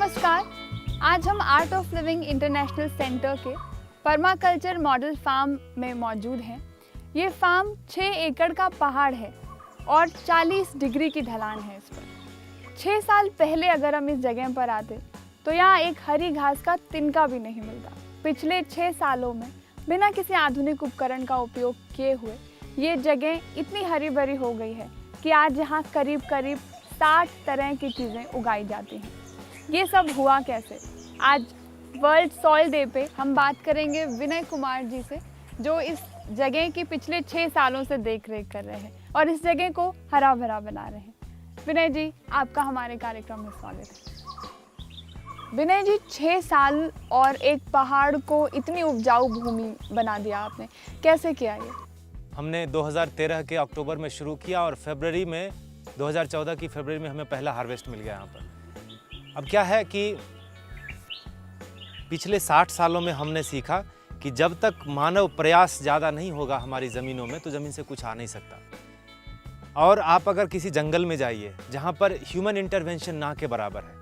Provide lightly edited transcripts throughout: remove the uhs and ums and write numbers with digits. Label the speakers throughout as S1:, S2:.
S1: नमस्कार। आज हम art of living international centre के परमाकल्चर मॉडल फार्म में मौजूद हैं। ये फार्म 6 एकड़ का पहाड़ है और 40 डिग्री की ढलान है इस पर। 6 साल पहले अगर हम इस जगह पर आते तो यहाँ एक हरी घास का तिनका भी नहीं मिलता। पिछले 6 सालों में बिना किसी आधुनिक उपकरण का उपयोग किए हुए ये जगह इतनी हरी भरी हो गई है कि आज यहाँ करीब 60 तरह की चीज़ें उगाई जाती हैं। ये सब हुआ कैसे? आज वर्ल्ड सॉइल डे पे हम बात करेंगे विनय कुमार जी से, जो इस जगह की पिछले 6 सालों से देख रेख कर रहे हैं और इस जगह को हरा भरा बना रहे हैं। विनय जी, आपका हमारे कार्यक्रम में स्वागत है। विनय जी, 6 साल और एक पहाड़ को इतनी उपजाऊ भूमि बना दिया आपने, कैसे किया ये?
S2: हमने 2013 के अक्टूबर में शुरू किया और फरवरी में 2014 की फरवरी में हमें पहला हार्वेस्ट मिल गया यहाँ पर। अब क्या है कि पिछले 60 सालों में हमने सीखा कि जब तक मानव प्रयास ज़्यादा नहीं होगा हमारी ज़मीनों में तो ज़मीन से कुछ आ नहीं सकता। और आप अगर किसी जंगल में जाइए जहाँ पर ह्यूमन इंटरवेंशन ना के बराबर है,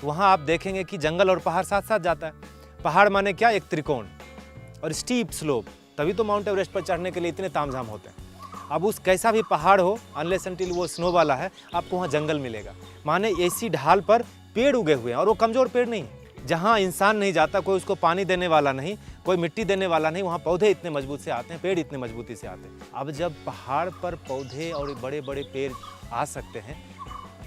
S2: तो वहाँ आप देखेंगे कि जंगल और पहाड़ साथ साथ जाता है। पहाड़ माने क्या? एक त्रिकोण और स्टीप स्लोप, तभी तो माउंट एवरेस्ट पर चढ़ने के लिए इतने तामझाम होते हैं। अब उस कैसा भी पहाड़ हो, अनलेस अनटिल वो स्नो वाला है, आपको वहाँ जंगल मिलेगा। माने ऐसी ढाल पर पेड़ उगे हुए हैं और वो कमज़ोर पेड़ नहीं है। जहाँ इंसान नहीं जाता, कोई उसको पानी देने वाला नहीं, कोई मिट्टी देने वाला नहीं, वहाँ पौधे इतने मजबूत से आते हैं, पेड़ इतने मजबूती से आते हैं। अब जब पहाड़ पर पौधे और बड़े बड़े पेड़ आ सकते हैं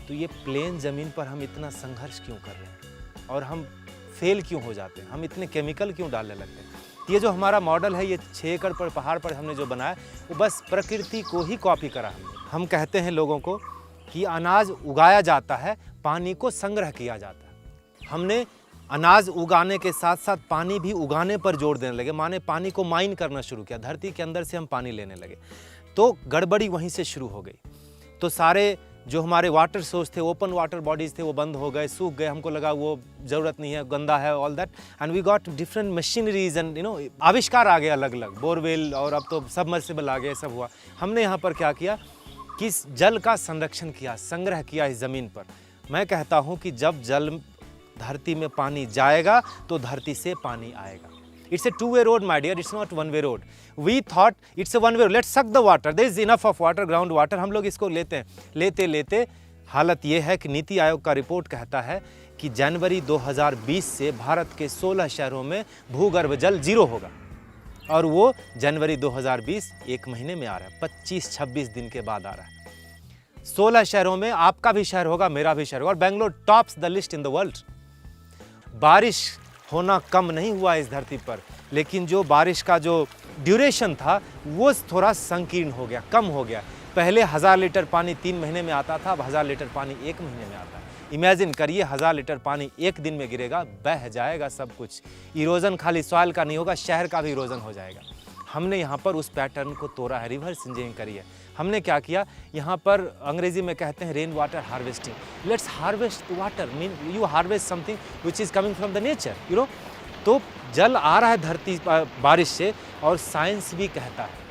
S2: तो ये प्लेन ज़मीन पर हम इतना संघर्ष क्यों कर रहे हैं और हम फेल क्यों हो जाते हैं? हम इतने केमिकल क्यों डालने लगते हैं? ये जो हमारा मॉडल है, ये 6 एकड़ पर पहाड़ पर हमने जो बनाया, वो बस प्रकृति को ही कॉपी करा हमने। हम कहते हैं लोगों को कि अनाज उगाया जाता है, पानी को संग्रह किया जाता है। हमने अनाज उगाने के साथ साथ पानी भी उगाने पर जोर देने लगे, माने पानी को माइन करना शुरू किया, धरती के अंदर से हम पानी लेने लगे। तो गड़बड़ी वहीं से शुरू हो गई। तो सारे जो हमारे वाटर सोर्स थे, ओपन वाटर बॉडीज़ थे, वो बंद हो गए, सूख गए। हमको लगा वो ज़रूरत नहीं है, गंदा है, all that. And we got different machineries and आविष्कार आ गए अलग अलग, बोरवेल और अब तो सबमर्सिबल आ गए, सब हुआ। हमने यहाँ पर क्या किया कि जल का संरक्षण किया, संग्रह किया इस ज़मीन पर। मैं कहता हूँ कि जब जल धरती में पानी जाएगा तो धरती से पानी आएगा। It's a two-way road, my dear. It's not one-way road. We thought it's a one-way road. Let's suck the water. There is enough of water, ground water. हम लोग इसको लेते हैं, लेते लेते हालत ये है कि नीति आयोग का रिपोर्ट कहता है कि जनवरी 2020 से भारत के 16 शहरों में भूगर्भ जल 0 होगा। और वो जनवरी 2020 1 महीने में आ रहा है, 25-26 दिन के बाद आ रहा है। 16 शहरों में आपका भी शहर होगा, मेरा भी शहर होगा, और Bangalore tops the list in the world. बारिश होना कम नहीं हुआ इस धरती पर, लेकिन जो बारिश का जो ड्यूरेशन था वो थोड़ा संकीर्ण हो गया, कम हो गया। पहले 1000 लीटर पानी 3 महीने में आता था, अब 1000 लीटर पानी 1 महीने में आता है। इमेजिन करिए, 1000 लीटर पानी 1 दिन में गिरेगा, बह जाएगा सब कुछ। इरोजन खाली सॉइल का नहीं होगा, शहर का भी इरोजन हो जाएगा। हमने यहाँ पर उस पैटर्न को तोड़ा है, रिवर्स इंजीनियरिंग करी है। हमने क्या किया, यहाँ पर अंग्रेजी में कहते हैं rain water harvesting. Let's harvest water, mean you harvest something which is coming from the nature, you know. तो जल आ रहा है धरती पर बारिश से, और साइंस भी कहता है,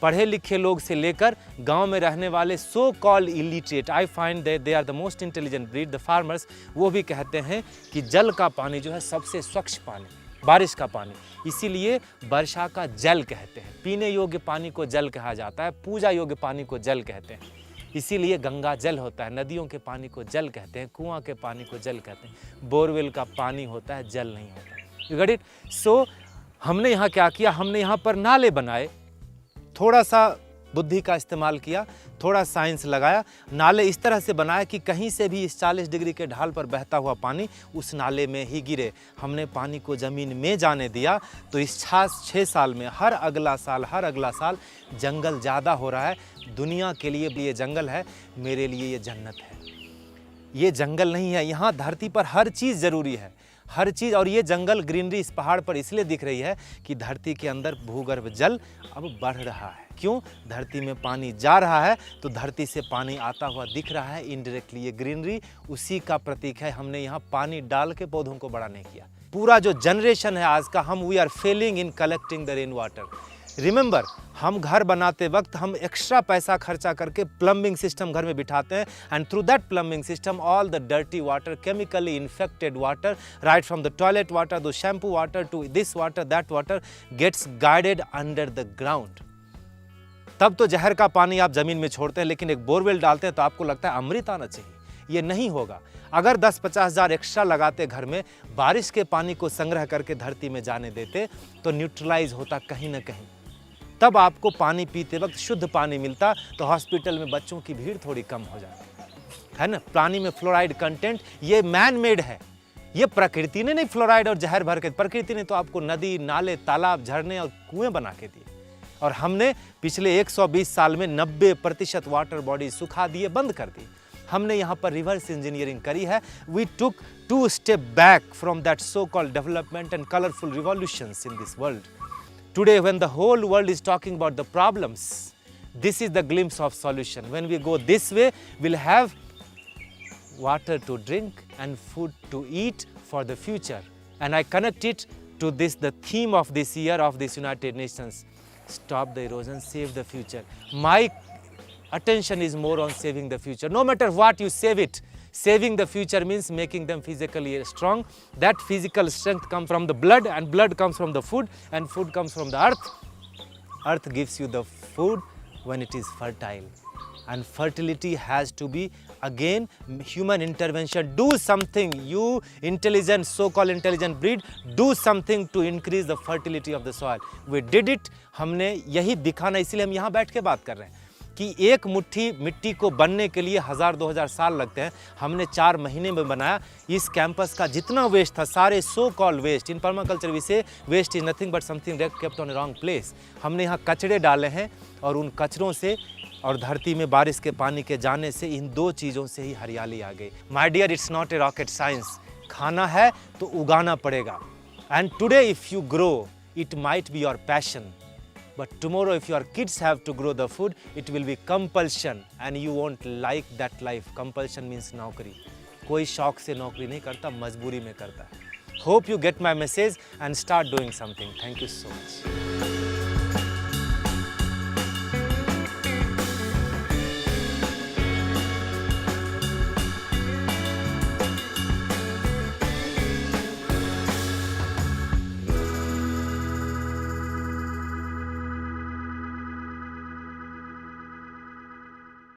S2: पढ़े लिखे लोग से लेकर गांव में रहने वाले so called illiterate, I find that they are the most intelligent breed, the farmers, वो भी कहते हैं कि जल का पानी जो है सबसे स्वच्छ पानी, बारिश का पानी। इसीलिए वर्षा का जल कहते हैं। पीने योग्य पानी को जल कहा जाता है, पूजा योग्य पानी को जल कहते हैं। इसीलिए गंगा जल होता है, नदियों के पानी को जल कहते हैं, कुआं के पानी को जल कहते हैं, बोरवेल का पानी होता है, जल नहीं होता। You got it? सो हमने यहाँ क्या किया, हमने यहाँ पर नाले बनाए, थोड़ा सा बुद्धि का इस्तेमाल किया, थोड़ा साइंस लगाया। नाले इस तरह से बनाया कि कहीं से भी इस 40 डिग्री के ढाल पर बहता हुआ पानी उस नाले में ही गिरे। हमने पानी को ज़मीन में जाने दिया। तो इस 6 साल में हर अगला साल जंगल ज़्यादा हो रहा है। दुनिया के लिए भी ये जंगल है, मेरे लिए ये जन्नत है। ये जंगल नहीं है, यहाँ धरती पर हर चीज़ ज़रूरी है, हर चीज़। और ये जंगल ग्रीनरी इस पहाड़ पर इसलिए दिख रही है कि धरती के अंदर भूगर्भ जल अब बढ़ रहा है। क्यों? धरती में पानी जा रहा है तो धरती से पानी आता हुआ दिख रहा है इनडायरेक्टली। ये ग्रीनरी उसी का प्रतीक है। हमने यहाँ पानी डाल के पौधों को बड़ा नहीं किया। पूरा जो जनरेशन है आज का, हम we are failing in collecting the rain water. Remember, हम घर बनाते वक्त हम एक्स्ट्रा पैसा खर्चा करके प्लम्बिंग सिस्टम घर में बिठाते हैं, and through that plumbing system all the dirty water, chemically infected water, right from the toilet water, the shampoo water to this water that water gets guided under the ground. तब तो जहर का पानी आप जमीन में छोड़ते हैं, लेकिन एक बोरवेल डालते हैं तो आपको लगता है अमृत आना चाहिए। ये नहीं होगा। अगर 10-50 हज़ार एक्स्ट्रा लगाते घर में, बारिश के पानी को संग्रह करके धरती में जाने देते तो न्यूट्रलाइज होता कहीं ना कहीं, तब आपको पानी पीते वक्त शुद्ध पानी मिलता, तो हॉस्पिटल में बच्चों की भीड़ थोड़ी कम हो जाती है ना। पानी में फ्लोराइड कंटेंट ये मैन मेड है, ये प्रकृति ने नहीं फ्लोराइड और जहर भर के, प्रकृति ने तो आपको नदी, नाले, तालाब, झरने और कुएं बना के दिए, और हमने पिछले 120 साल में 90% वाटर बॉडी सुखा दिए, बंद कर दी। हमने यहाँ पर रिवर्स इंजीनियरिंग करी है। We took 2 step back from that so called development and colourful revolutions in this world. Today, when the whole world is talking about the problems, this is the glimpse of solution. When we go this way, we'll have water to drink and food to eat for the future. And I connect it to this, the theme of this year of this United Nations: stop the erosion, save the future. My attention is more on saving the future. No matter what you save it, saving the future means making them physically strong. That physical strength comes from the blood, and blood comes from the food, and food comes from the earth. Earth gives you the food when it is fertile, and fertility has to be again human intervention. Do something, you intelligent, so-called intelligent breed, do something to increase the fertility of the soil. We did it. हमने यही दिखाना, इसीलिए हम यहाँ बैठ के बात कर रहे हैं कि एक मुट्ठी मिट्टी को बनने के लिए 1000-2000 साल लगते हैं, हमने 4 महीने में बनाया। इस कैंपस का जितना वेस्ट था, सारे so called waste, in permaculture we say waste is nothing but something kept on a wrong place. हमने यहाँ कचरे डाले हैं, और उन कचरों से और धरती में बारिश के पानी के जाने से, इन 2 चीज़ों से ही हरियाली आ गई। My dear, it's not a rocket science. खाना है तो उगाना पड़ेगा, and today if you grow it might be your passion, but tomorrow if your kids have to grow the food, it will be compulsion, and you won't like that life. Compulsion means नौकरी। कोई शौक से नौकरी नहीं करता, मजबूरी में करता है। Hope you get my message and start doing something. Thank you so much.